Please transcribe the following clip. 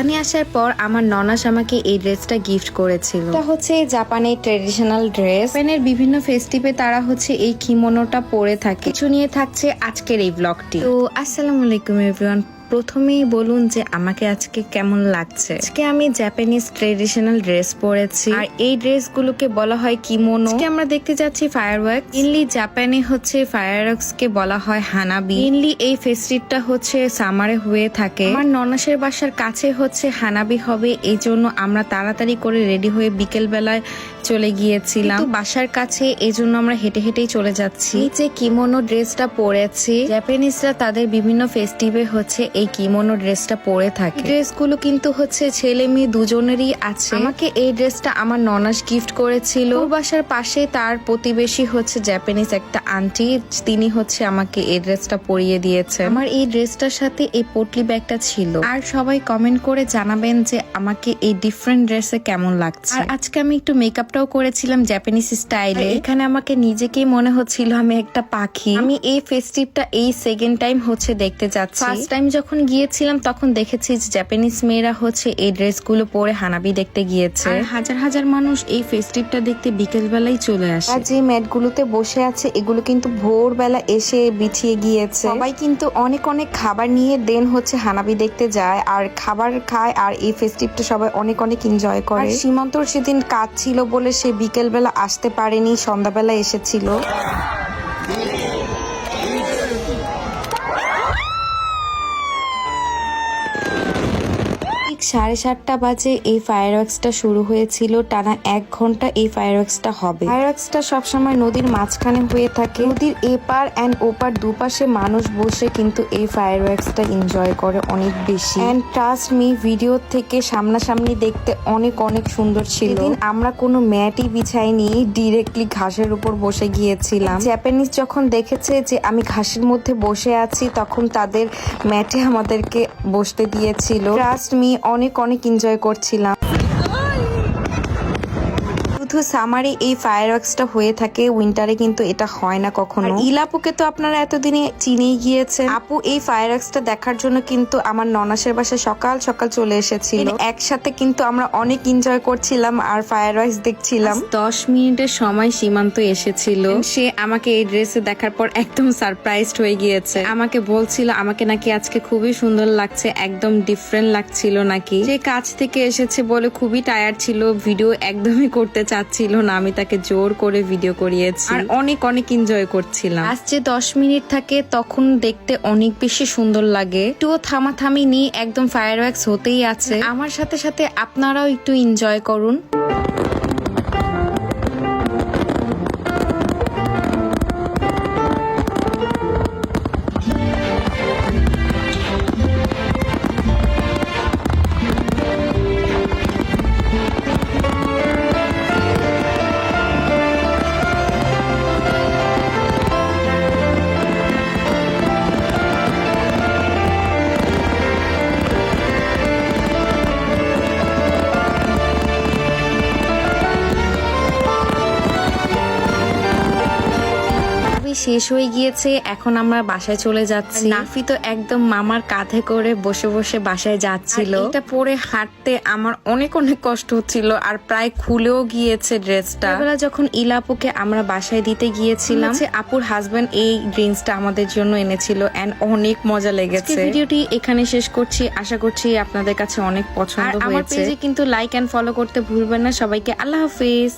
জাপানে আসার পর আমার ননাস আমাকে এই ড্রেসটা গিফট করেছিল। এটা হচ্ছে জাপানের ট্রেডিশনাল ড্রেস। জাপানের বিভিন্ন ফেস্টিভে তারা হচ্ছে এই কিমোনোটা পরে থাকে। কিছু নিয়ে থাকছে আজকের এই ব্লগটি। তো আসসালামু আলাইকুম এভরিওয়ান। প্রথমেই বলুন যে আমাকে আজকে কেমন লাগছে। আজকে আমি জাপানিজ ট্রেডিশনাল ড্রেস পরেছি, আর এই ড্রেসগুলোকে বলা হয় কিমোনো। আজকে আমরা দেখতে যাচ্ছি ফায়ারওয়ার্কস। মেইনলি জাপানে হচ্ছে ফায়ারওয়ার্কস কে বলা হয় হানাবি। মেইনলি এই ফেস্টিভটা হচ্ছে সামারে হয়ে থাকে। আমার ননাসের বাসার কাছে হচ্ছে হানাবি হবে, এই জন্য আমরা তাড়াতাড়ি করে রেডি হয়ে বিকেল বেলায় চলে গিয়েছিলাম বাসার কাছে, এই জন্য আমরা হেঁটে হেঁটেই চলে যাচ্ছি। এই যে কিমোনো ড্রেসটা পরেছি, জাপানিজরা তাদের বিভিন্ন ফেস্টিভে হচ্ছে এই কিমোনো ড্রেসটা পরে থাকে। ড্রেসগুলো কিন্তু হচ্ছে ছেলে মেয়ে দুজনেরই আছে। আমাকে এই ড্রেসটা আমার ননাস গিফট করেছিল। ওর বাসার পাশে তার প্রতিবেশী হচ্ছে জাপানিজ একটা আন্টি, তিনি হচ্ছে আমাকে এই ড্রেসটা পরিয়ে দিয়েছে। আমার এই ড্রেসটার সাথে এই পটলি ব্যাগটা ছিল। আর সবাই কমেন্ট করে জানাবেন যে আমাকে এই ডিফারেন্ট ড্রেসে কেমন লাগছে। আর আজকে আমি একটু মেকআপটাও করেছিলাম জাপানিজ স্টাইলে। এখানে আমাকে নিজেকেই মনে হচ্ছিল আমি একটা পাখি। আমি এই ফেস্টিভটা এই সেকেন্ড টাইম হচ্ছে দেখতে যাচ্ছি। ফার্স্ট টাইম যখন গিয়েছিলাম তখন দেখেছি যে জাপানিজ মেয়েরা হচ্ছে এই ড্রেসগুলো পরে হানাবি দেখতে গিয়েছে। আর হাজার হাজার মানুষ এই ফেস্টিভটা দেখতে বিকেল বেলায় চলে আসে। আর যে ম্যাট গুলোতে বসে আছে এগুলো কিন্তু ভোরবেলা এসে বিছিয়ে গিয়েছে। সবাই কিন্তু অনেক অনেক খাবার নিয়ে দেন হচ্ছে হানাবি দেখতে যায় আর খাবার খায়। আর এই ফেস্টিভটা সবাই অনেক অনেক এনজয় করে। সীমান্তর সেদিন কাজ ছিল বলে সে বিকেল বেলা আসতে পারেনি, সন্ধ্যাবেলা এসেছিল। 7:30 বাজে এই ফায়ারওয়ার্কসটা শুরু হয়েছিল। টানা 1 ঘন্টা এই ফায়ারওয়ার্কসটা হবে। ফায়ারওয়ার্কসটা সবসময় নদীর মাঝখানে হয়ে থাকে। নদীর এপার এন্ড ওপার দুপাশে মানুষ বসে কিন্তু এই ফায়ারওয়ার্কসটা এনজয় করে অনেক বেশি। এন্ড ট্রাস্ট মি, ভিডিও থেকে সামনাসামনি দেখতে অনেক অনেক সুন্দর ছিল। এদিন আমরা কোনো ম্যাটই বিছাইনি, ডিরেক্টলি ঘাসের উপর বসে গিয়েছিলাম। জাপানিজ যখন দেখেছে যে আমি ঘাসের মধ্যে বসে আছি তখন তাদের ম্যাটে আমাদেরকে বসতে দিয়েছিল। ট্রাস্ট মি, অনেক অনেক এনজয় করছিলাম। শুধু সামারে এই ফায়ারওয়ার্কসটা হয়ে থাকে, উইন্টারে কিন্তু এটা হয় না কখনো। ইলাপুকে তো আপনারা এতদিনে চিনেই গিয়েছেন। আপু এই ফায়ারওয়ার্কসটা দেখার জন্য কিন্তু আমার ননাসের বাসায় সকাল সকাল চলে এসেছিল। একসাথে কিন্তু আমরা অনেক এনজয় করছিলাম আর ফায়ারওয়ার্কস দেখছিলাম। 10 মিনিটের সময় সীমান্ত এসেছিল। সে আমাকে এই ড্রেসে দেখার পর একদম সারপ্রাইজড হয়ে গিয়েছে। আমাকে বলছিল আমাকে নাকি আজকে খুবই সুন্দর লাগছে, একদম ডিফারেন্ট লাগছিল নাকি। সে কাজ থেকে এসেছে বলে খুবই টায়ার্ড ছিল, ভিডিও একদমই করতে চাচ্ছিল না। আমি তাকে জোর করে ভিডিও করিয়েছি আর অনেক অনেক এনজয় করছিলাম। আজ যে 10 মিনিট থাকে তখন দেখতে অনেক বেশি সুন্দর লাগে। একটুও থামাথামি নেই, একদম ফায়ারওয়ার্কস হতেই আছে। আমার সাথে সাথে আপনারাও একটু এনজয় করুন। শেষ হয়ে গিয়েছে, এখন আমরা বাসায় চলে যাচ্ছি। নাফি তো একদম মামার কাঁধে করে বসে বসে বাসায় যাচ্ছিল। এটা পরে হাঁটতে আমার অনেক অনেক কষ্ট হচ্ছিল আর প্রায় খুলেও গিয়েছে ড্রেসটা। এবেলা যখন ইলাপুকে আমরা বাসায় দিতে গিয়েছিলাম, আপুর হাজবেন্ড এই ড্রিঙ্কসটা আমাদের জন্য এনেছিল এন্ড অনেক মজা লেগেছে। ভিডিওটি এখানে শেষ করছি, আশা করছি আপনাদের কাছে অনেক পছন্দ হয়েছে। আমার পেজে কিন্তু লাইক এন্ড ফলো করতে ভুলবেন না। সবাইকে আল্লাহ হাফেজ।